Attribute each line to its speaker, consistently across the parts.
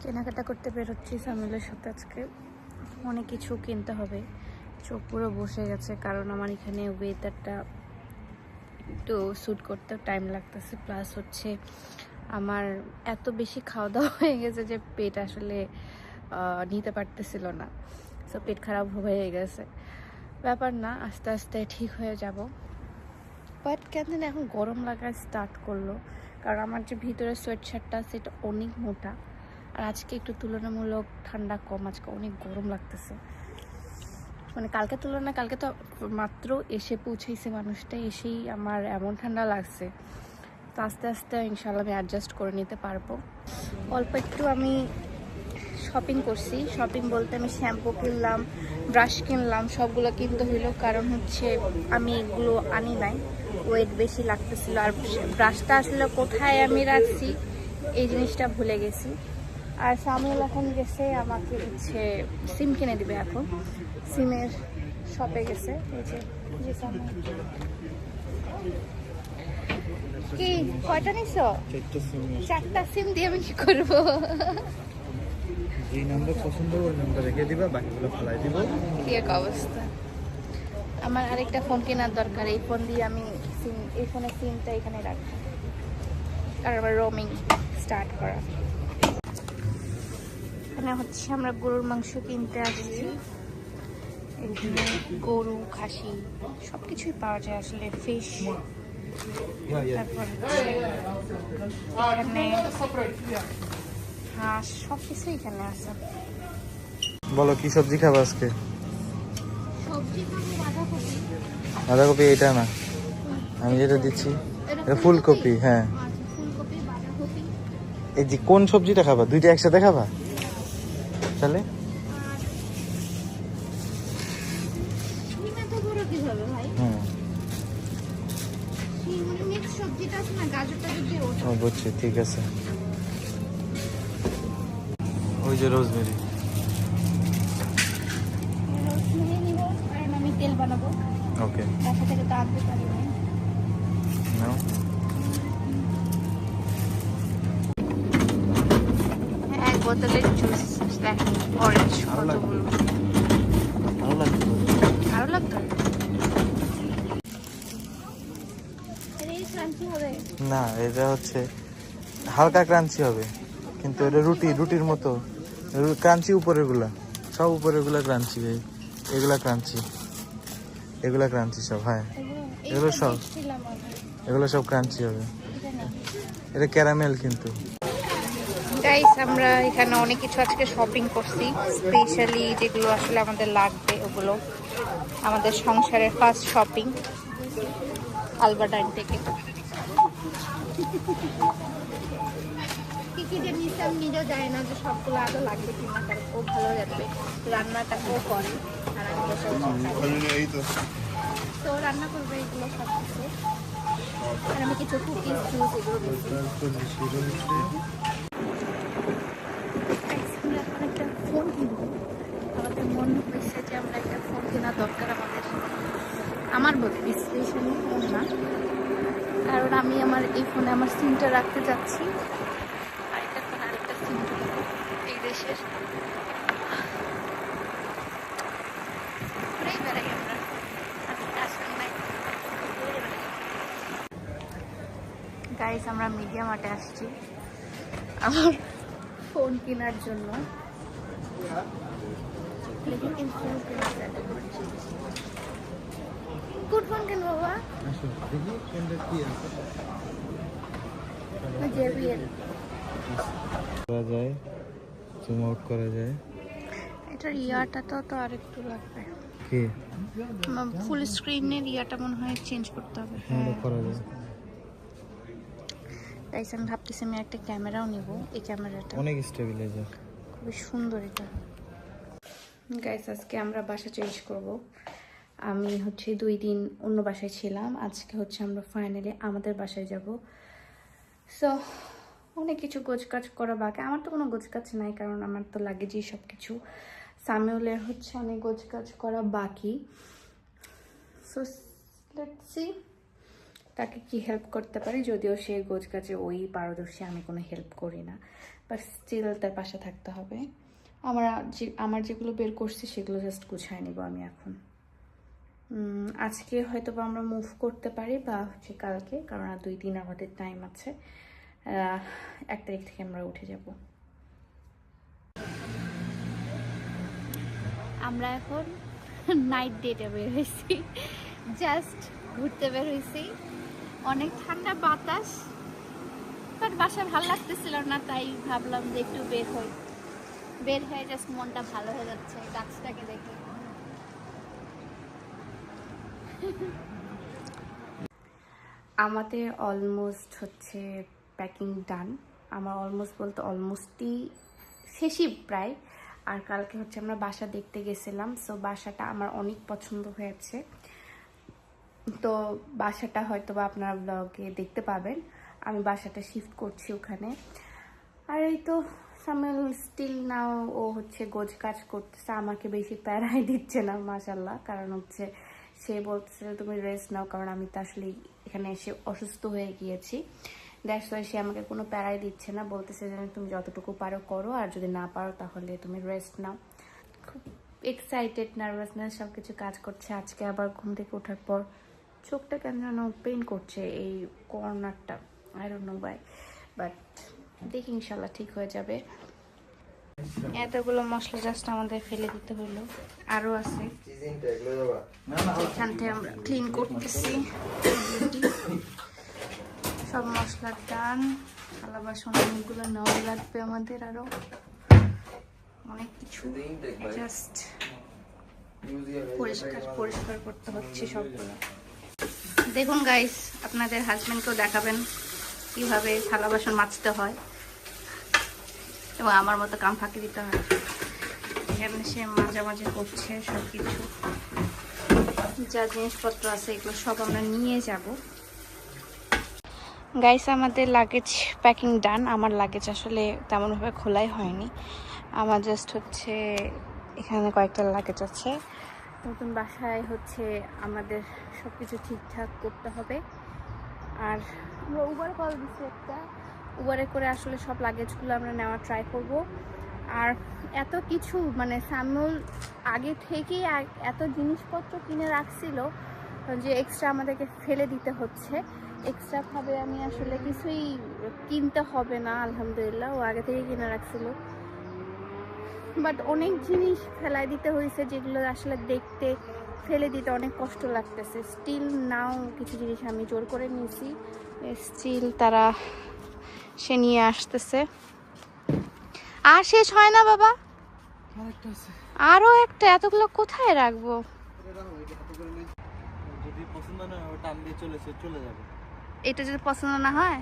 Speaker 1: কেনাকাটা করতে বেরোচ্ছি সামিলের সাথে। আজকে অনেক কিছু কিনতে হবে। চোখ পুরো বসে গেছে কারণ আমার এখানে ওয়েদারটা একটু স্যুট করতে টাইম লাগতেছে, প্লাস হচ্ছে আমার এত বেশি খাওয়া দাওয়া হয়ে গেছে যে পেট আসলে নিতে পারতেছিল না। সো পেট খারাপ হয়ে গেছে, ব্যাপার না, আস্তে আস্তে ঠিক হয়ে যাব। বাট কেন জানি এখন গরম লাগা স্টার্ট করলো, কারণ আমার যে ভিতরে সোয়েট শার্টটা সেটা অনেক মোটা, আর আজকে একটু তুলনামূলক ঠান্ডা কম, আজকে অনেক গরম লাগতেছে। মানে কালকের তুলনায় কালকে তো মাত্র এসে পৌঁছেছে মানুষটা, এসেই আমার এমন ঠান্ডা লাগছে। তো আস্তে আস্তে ইনশাল্লাহ আমি অ্যাডজাস্ট করে নিতে পারবো। অল্প একটু আমি শপিং করছি, শপিং বলতে আমি শ্যাম্পু কিনলাম, ব্রাশ কিনলাম, সবগুলো কিনতে হইলো কারণ হচ্ছে আমি এগুলো আনি নাই, ওয়েট বেশি লাগতেছিল। আর ব্রাশটা আসলে কোথায় আমি রাখছি এই জিনিসটা ভুলে গেছি। আর সামুল এখন গেছে আমাকে হচ্ছে সিম কিনে দিবে, এখন সিমের শপে গেছে। এই যে সামুল কি কয়টা নিছো? চারটা সিম দিয়ে আমি কি করবো?
Speaker 2: যে নাম্বার পছন্দ ওই নাম্বার রেখে দিবা, বাকিগুলো ফেলাই দিব।
Speaker 1: কি এক অবস্থা। আমার আরেকটা ফোন কেনার দরকার, এই ফোন দিয়ে আমি সিম, এই ফোনের সিমটা এখানে রাখবো আর আবার রোমিং স্টার্ট করা। এখানে হচ্ছে আমরা গরুর মাংস কিনতে আসছি। এখানে গরু, খাসি সব কিছুই পাওয়া যায় আসলে, ফিশ, তারপর এখানে হাঁস, সব কিছু এখানে আছে।
Speaker 2: বলো কি সবজি খাবো আজকে?
Speaker 1: সবজি বাঁধাকপি।
Speaker 2: বাঁধাকপি এটা না, আমি যেটা দিচ্ছি এটা ফুলকপি। হ্যাঁ,
Speaker 1: ফুলকপি, বাঁধাকপি।
Speaker 2: এই যে কোন সবজিটা খাবা? দুইটা একসাথে খাবা তাহলে?
Speaker 1: কিভাবে ভাই?
Speaker 2: হুম,
Speaker 1: মিক্স সবজিটা আছে না, গাজরটা যদি ওটা।
Speaker 2: ও বুঝছি, ঠিক আছে। ওই যে রোজমেরি।
Speaker 1: রোজমেরি নিব কারণ আমি তেল বানাবো।
Speaker 2: ওকে,
Speaker 1: বাসা থেকে তো আনতে পারি না।
Speaker 2: নাও।
Speaker 1: এক বোতলের জুস দেখেন, অরেঞ্জ কতগুলো।
Speaker 2: ভালো লাগবে।
Speaker 1: ভালো লাগতো হবে
Speaker 2: না, এটা হচ্ছে হালকা ক্রাঞ্চি হবে, কিন্তু এটা রুটির মতো ক্রাঞ্চি। উপরের গুলা সব, উপরের গুলা ক্রাঞ্চি, এগুলা ক্রাঞ্চি, এগুলা ক্রাঞ্চি সব। হ্যাঁ, এগুলো সব ক্রাঞ্চি হবে। এটা ক্যারামেল কিন্তু।
Speaker 1: গাইস, আমরা এখানে অনেক কিছু আজকে শপিং করছি, স্পেশালি যেগুলো আসলে আমাদের লাগবে ওগুলো। আমাদের সংসারের ফার্স্ট শপিং আলবার্টাইন থেকে। কি কি যে নিচে আমি নিজেও জানি না যে সবগুলো আদৌ লাগবে কিনা, কারণ ও ভালো যাবে, রান্নাটাকেও করে আর আমি বসে বসে তো রান্না করবে এগুলো সব কিছু। আর আমি কিছু কুকিজ, জুস এগুলো দিচ্ছি। আমরা এখন একটা ফোন কিনবো, আমাদের মনে হয়েছে যে আমরা একটা ফোন কেনা দরকার আমাদের, আমার বলতে স্পেশালি ফোন না, কারণ আমি আমার এই ফোনে আমার সিমটা রাখতে যাচ্ছি, আরেকটা ফোন আরেকটা সিম কিনবো এই দেশের। ঘুরেই বেড়াই আমরা, আসলে নাই। গাইস, আমরা মিডিয়া মার্টে আসছি আমার ফোন কেনার জন্য। কোন ফোন কিনবো বাবা? JBL
Speaker 2: করা যায়, জুম আউট করা যায়।
Speaker 1: এটার ইয়াটা তো আরেকটু লাগবে,
Speaker 2: কি
Speaker 1: ফুল স্ক্রিনের ইয়াটা মনে হয় চেঞ্জ করতে হবে।
Speaker 2: হ্যাঁ, করা যায়।
Speaker 1: তাই আমি ভাবতেছি আমি একটা ক্যামেরাও নিব। এই ক্যামেরাটা
Speaker 2: অনেক স্টেবিলাইজার,
Speaker 1: খুবই সুন্দর এটা। গাইস, আজকে আমরা বাসা চেঞ্জ করব। আমি হচ্ছে 2 দিন অন্য বাসায় ছিলাম, আজকে হচ্ছে আমরা ফাইনালি আমাদের বাসায় যাব। সো অনেক কিছু গোছগাছ করা বাকি। আমার তো কোনো গোছগাছ নাই, কারণ আমার তো লাগেজই সব কিছু। সামিউলের হচ্ছে অনেক গোছগাছ করা বাকি। সো লেটস সি তাকে কি হেল্প করতে পারি, যদিও সে গোছগাছে ওই পারদর্শী, আমি কোনো হেল্প করি না। বাট স্টিল তার পাশে থাকতে হবে। আমার যেগুলো বের করছি সেগুলো জাস্ট গুছায় নিব আমি এখন। আজকে হয়তো বা আমরা মুভ করতে পারি বা হচ্ছে কালকে, কারণ আর 2 দিন আমাদের টাইম আছে। 1 তারিখ থেকে আমরা উঠে যাব। আমরা এখন নাইট ডেটে বের হয়েছি, জাস্ট ঘুরতে বের হয়েছি। অনেক ঠান্ডা বাতাস, বাট বাসায় ভালো লাগতেছিল না, তাই ভাবলাম যে একটু বের হয়ে জাস্ট মনটা ভালো হয়ে যাচ্ছে গাছটাকে দেখে। আমাদের অলমোস্ট হচ্ছে প্যাকিং ডান। আমার অলমোস্ট বলতে অলমোস্টই শেষই প্রায়। আর কালকে হচ্ছে আমরা বাসা দেখতে গেছিলাম, সো বাসাটা আমার অনেক পছন্দ হয়েছে। তো বাসাটা হয়তো বা আপনারা ব্লগে দেখতে পাবেন। আমি বাসাটা শিফট করছি ওখানে। আর এই তো সামিউল স্টিল নাও ও হচ্ছে গোছ কাজ করতেছে, আমাকে বেশি প্যারাই দিচ্ছে না মাশাল্লাহ। কারণ হচ্ছে সে বলছে তুমি রেস্ট নাও, কারণ আমি তো আসলে এখানে এসে অসুস্থ হয়ে গিয়েছি। দ্যাটস ওয়াই সে আমাকে কোনো প্যারাই দিচ্ছে না, বলতেছে যে তুমি যতটুকু পারো করো, আর যদি না পারো তাহলে তুমি রেস্ট নাও। খুব এক্সাইটেড, নার্ভাসনেস সব কিছু কাজ করছে। আজকে আবার ঘুম থেকে ওঠার পর চোখটা কেন যেন পেইন করছে, এই কর্নারটা, I don't know why, but দেখি ইনশাল্লাহ ঠিক হয়ে যাবে। এতগুলো মশলা জাস্ট আমাদের ফেলে দিতে হলো, আরও আছে এখান থেকে আমরা ক্লিন করতেছি। সব মশলার ডান, থালা বাসন অনেকগুলো নেওয়া লাগবে আমাদের, আরও অনেক কিছু জাস্ট পরিষ্কার করতে হচ্ছে সবগুলো। দেখুন গাইস, আপনাদের হাজবেন্ডকেও দেখাবেন কিভাবে থালা বাসন মাজতে হয় এবং আমার মতো কাম ফাঁকি দিতে হয়। এখানে সে মাঝামাঝি করছে সব কিছু, যা জিনিসপত্র আছে এগুলো সব আমরা নিয়ে যাব। গাইস আমাদের লাগেজ প্যাকিং ডান। আমার লাগেজ আসলে তেমনভাবে খোলাই হয়নি, আমার জাস্ট হচ্ছে এখানে কয়েকটা লাগেজ আছে। নতুন বাসায় হচ্ছে আমাদের সব কিছু ঠিকঠাক করতে হবে। আর আমরা উবার কল দিচ্ছি একটা, উবারে করে আসলে সব লাগেজগুলো আমরা নেওয়ার ট্রাই করব। আর এত কিছু মানে সামিউল আগে থেকেই এত জিনিসপত্র কিনে রাখছিল যে এক্সট্রা আমাদেরকে ফেলে দিতে হচ্ছে। এক্সট্রাভাবে আমি আসলে কিছুই কিনতে হবে না, আলহামদুলিল্লাহ ও আগে থেকে কিনে রাখছিল। বাট অনেক জিনিস ফেলাই দিতে হয়েছে যেগুলো আসলে দেখতে ফেলে দিতে অনেক কষ্ট লাগতেছে। স্টিল নাও কিছু জিনিস আমি জোর করে নিয়েছি, স্টিল তারা সে নিয়ে আসতেছে। আর শেষ হয় না বাবা, আরো একটা, এতগুলো কোথায় রাখবো? এটা যদি পছন্দ না হয়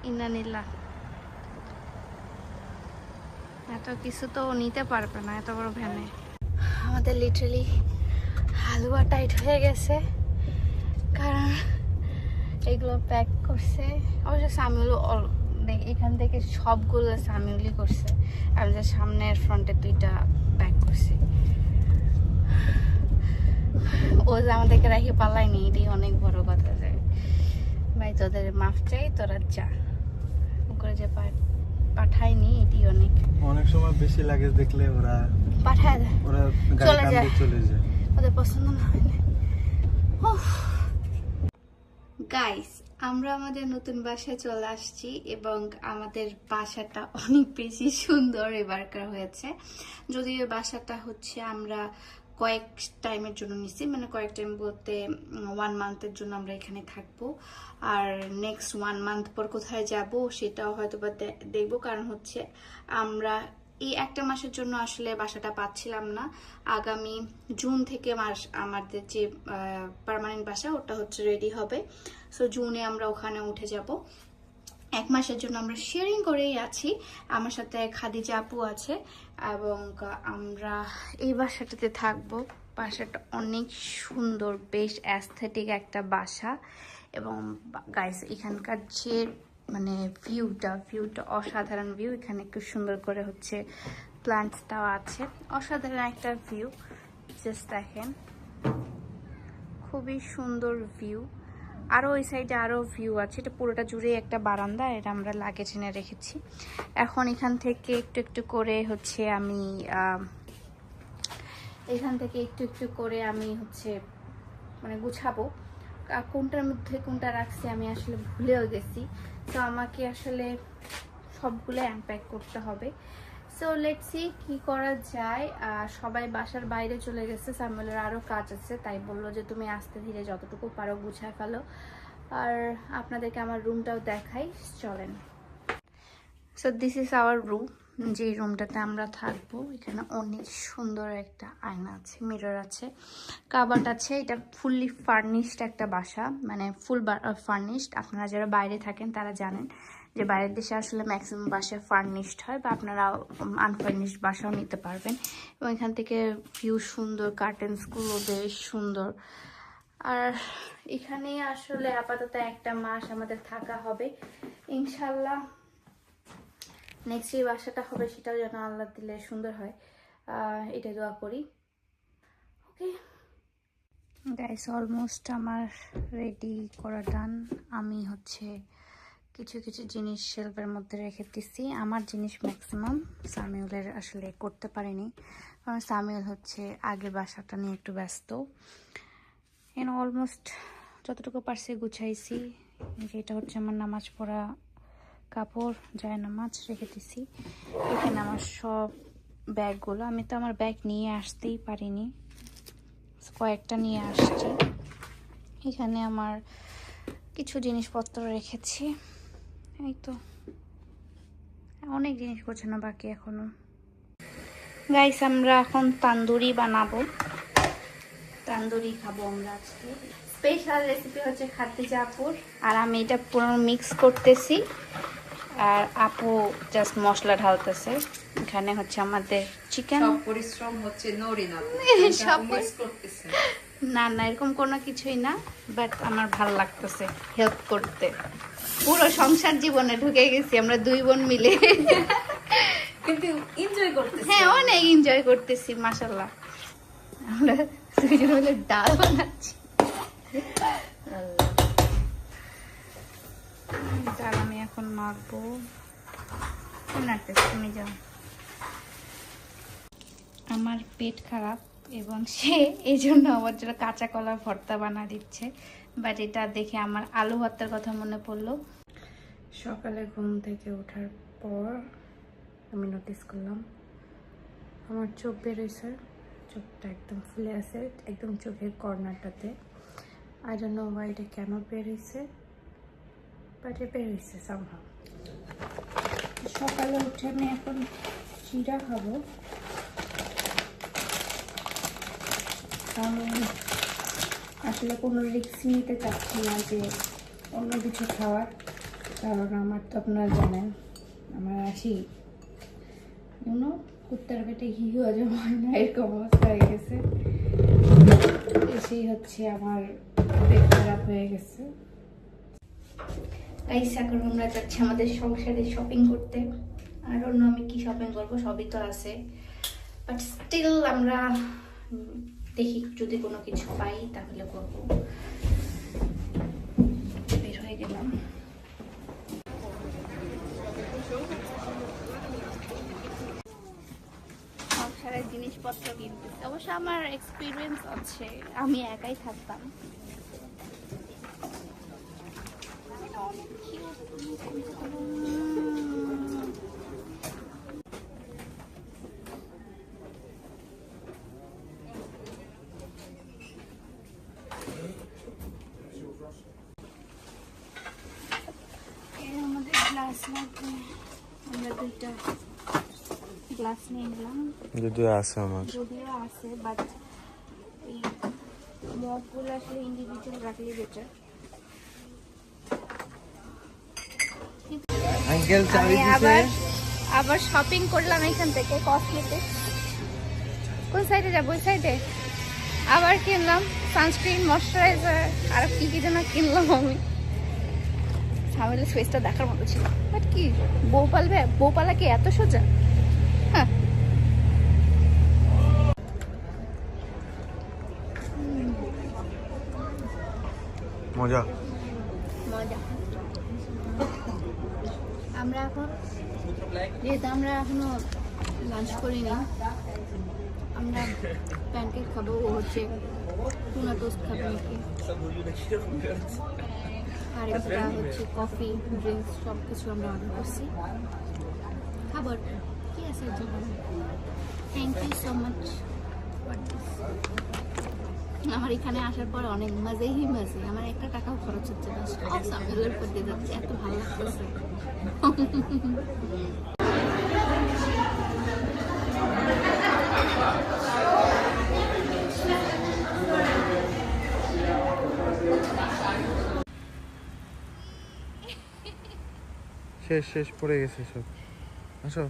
Speaker 1: ইন্নানিল্লাহ, এত কিছু তো নিতে পারবে না এত বড় ভ্যানে। আমাদের লিটারালি হালুয়া টাইট হয়ে গেছে, কারণ এগুলো প্যাক করছে অবশ্য সামিউল। এখান থেকে সবগুলো সামিউলই করছে, আমি যে সামনের ফ্রন্টের 2টা প্যাক করছি। ও যে আমাদেরকে রাখি পালায়নি, এটাই অনেক বড় কথা। যে ভাই তোদের মাফ চাই, তোরা যা করে যে পাঠায়নি, এটি অনেক
Speaker 2: সময় বেশি লাগেজ দেখলে ওরা
Speaker 1: পাঠায় দেয়,
Speaker 2: ওরা
Speaker 1: চলে যায়, ওদের পছন্দ না হলে। গাইস আমরা আমাদের নতুন বাসায় চলে আসছি এবং আমাদের বাসাটা অনেক বেশি সুন্দর এবারকার হয়েছে। যদিও বাসাটা হচ্ছে আমরা কয়েক টাইমের জন্য নিছি, মানে কয়েক টাইম বলতে 1 মান্থের জন্য আমরা এখানে থাকবো। আর নেক্সট 1 মান্থ পর কোথায় যাব সেটাও হয়তো বা দেখবো, কারণ হচ্ছে আমরা এই একটা মাসের জন্য আসলে বাসাটা পাচ্ছিলাম না। আগামী জুন থেকে আমাদের যে পার্মানেন্ট বাসা ওটা হচ্ছে রেডি হবে, সো জুনে আমরা ওখানে উঠে যাব। 1 মাসের জন্য আমরা শেয়ারিং করেই আছি, আমার সাথে খাদিজা আপু আছে এবং আমরা এই বাসাটাতে থাকবো। বাসাটা অনেক সুন্দর, বেশ অ্যাস্থেটিক একটা বাসা। এবং গাইস এখানকার যে মানে ভিউটা অসাধারণ ভিউ। এখানে খুব সুন্দর করে হচ্ছে প্লান্টস দেওয়া আছে, অসাধারণ একটা ভিউ। জাস্ট দেখেন, খুবই সুন্দর ভিউ। আরও ওই সাইডে আরও ভিউ আছে। এটা পুরোটা জুড়ে একটা বারান্দা, এটা আমরা লাগেজ এনে রেখেছি। এখন এখান থেকে একটু একটু করে হচ্ছে আমি মানে গুছাবো। কোনটার মধ্যে কোনটা রাখছি আমি আসলে ভুলেও গেছি, তো আমাকে আসলে সবগুলো আনপ্যাক করতে হবে। সো লেটস সি কি করা যায়। সবাই বাসার বাইরে চলে গেছে, সামুয়েলের আরও কাজ আছে, তাই বললো যে তুমি আস্তে ধীরে যতটুকু পারো গুছায় ফেলো। আর আপনাদেরকে আমার রুমটাও দেখাই, চলেন। So this is our room, যে রুমটাতে আমরা থাকবো। এখানে অনেক সুন্দর একটা আয়না আছে, মিরর আছে, কাবার্ড আছে। এটা ফুললি ফার্নিশড একটা বাসা, মানে ফুল ফার্নিশড। আপনারা যারা বাইরে থাকেন তারা জানেন যে বাইরের দেশে আসলে ম্যাক্সিমাম বাসা ফার্নিশড হয়, বা আপনারা আনফার্নিশড বাসাও নিতে পারবেন। এবং এখান থেকে ভিউ সুন্দর, কার্টেন্সগুলো বেশ সুন্দর। আর এখানে আসলে আপাতত একটা মাস আমাদের থাকা হবে ইনশাল্লাহ। নেক্সট যে বাসাটা হবে সেটাও যেন আল্লাহ দিলে সুন্দর হয়, এটাই দোয়া করি। ওকে গাইস, অলমোস্ট আমার রেডি করা ডান। আমি হচ্ছে কিছু কিছু জিনিস শেলফের মধ্যে রেখে দিচ্ছি। আমার জিনিস ম্যাক্সিমাম, সামিউলের আসলে করতে পারিনি, কারণ সামিউল হচ্ছে আগের বাসাটা নিয়ে একটু ব্যস্ত। এন অলমোস্ট যতটুকু পারছি গুছাইছি। এটা হচ্ছে আমার নামাজ পড়া কাপড়, যায় নামাজ রেখে দিছি। এখানে আমার সব ব্যাগগুলো, আমি তো আমার ব্যাগ নিয়ে আসতেই পারিনি, কয়েকটা নিয়ে আসছি। এখানে আমার কিছু জিনিসপত্র রেখেছি, এই তো অনেক জিনিস গোছানো বাকি এখনো। গাইস, আমরা এখন তান্দুরি বানাবো, তান্দুরি খাবো আমরা আজকে। স্পেশাল রেসিপি হচ্ছে খাদিজা আপুর, আর আমি এটা পুরো মিক্স করতেছি, আর আপু জাস্ট মশলা ঢালতেছে। এখানে হচ্ছে আমাদের চিকেন।
Speaker 3: সব পরিশ্রম হচ্ছে নরিন আপু,
Speaker 1: সব
Speaker 3: মিক্স করতেছে।
Speaker 1: না না, এরকম কোনো কিছুই না, বাট আমার ভালো লাগতেছে হেল্প করতে। পুরো সংসার জীবনে ঢুকে গেছি আমরা দুই বোন মিলে,
Speaker 3: কিন্তু এনজয় করতেছে।
Speaker 1: হ্যাঁ অনেক এনজয় করতেছি মাশাআল্লাহ। আমরা দুইজন মিলে ডাল বানাচ্ছি। ডাল আমি এখন মাখবো। তুমি যাও, আমার পেট খারাপ এবং সে এই জন্য আমার জন্য কাঁচা কলার ভর্তা বানা দিচ্ছে, বাট এটা দেখে আমার আলু ভর্তার কথা মনে পড়লো। সকালে ঘুম থেকে ওঠার পর আমি নোটিস করলাম আমার চোখ বেরোইছে, চোখটা একদম ফুলে আছে, একদম চোখের কর্নারটাতে। আই ডোন্ট নো হোয়াই এটা কেন বেরোইছে, বাট এটা বেরোইছে সামহাউ। সকালে উঠে আমি এখন চিড়া খাবো, আমি আসলে কোনো রিস্ক নিতে চাচ্ছি না যে অন্য কিছু খাওয়ার, কারণ আমার তো আপনারা জানেন আমার আসি কুত্তার পেটে ঘি হজম হয় না, এরকম অবস্থা হয়ে গেছে। এসেই হচ্ছে আমার পেট খারাপ হয়ে গেছে। গাইস, এখন আমরা যাচ্ছি আমাদের সংসারে শপিং করতে। আর অন্য আমি কি শপিং করবো, সবই তো আছে, বাট স্টিল আমরা দেখি যদি কোনো কিছু পাই তাহলে করবো। বের হয়ে গেলাম। সংসারের জিনিসপত্র কিনতেছি, অবশ্য আমার এক্সপিরিয়েন্স আছে, আমি একাই থাকতাম। আমাদের গ্লাস লাগবে, আমরা দুইটা গ্লাস নিয়ে নিলাম,
Speaker 2: যদিও আছে আমার,
Speaker 1: যদিও আছে, বাট এই মগগুলো আসলে ইন্ডিভিজুয়াল রাখলেই বেটার।
Speaker 2: আঙ্কেল চাবি
Speaker 1: আমি
Speaker 2: দিছে।
Speaker 1: আবার শপিং করলাম এখান থেকে কসমেটিক। কোন সাইডে যাবো? ওই সাইডে। আবার কিনলাম সানস্ক্রিন, ময়শ্চারাইজার, আর কি কি যেন কিনলাম আমি। সামনের ফেসটা দেখার মতো ছিল, বাট কি বউ পালবে, বউ পালা কি এত সোজা? হ্যাঁ,
Speaker 2: মজা।
Speaker 1: যেহেতু আমরা এখনো লাঞ্চ করিনি, আমরা প্যানকেক খাবো, ও হচ্ছে টুনা টোস্ট খাবে নাকি, আর একটা হচ্ছে কফি ড্রিঙ্কস সব কিছু আমরা অর্ডার করছি। খাবার কি আছে জন্য থ্যাংক ইউ সো মাচ। আমার এখানে আসার পর অনেক মজাই মজা, আমার একটা টাকাও খরচ হচ্ছে না, সব সামিলের উপর দিয়ে যাচ্ছে, এত ভালো লাগতেছে।
Speaker 2: শেষ শেষ পড়ে গেছে সব। আসো।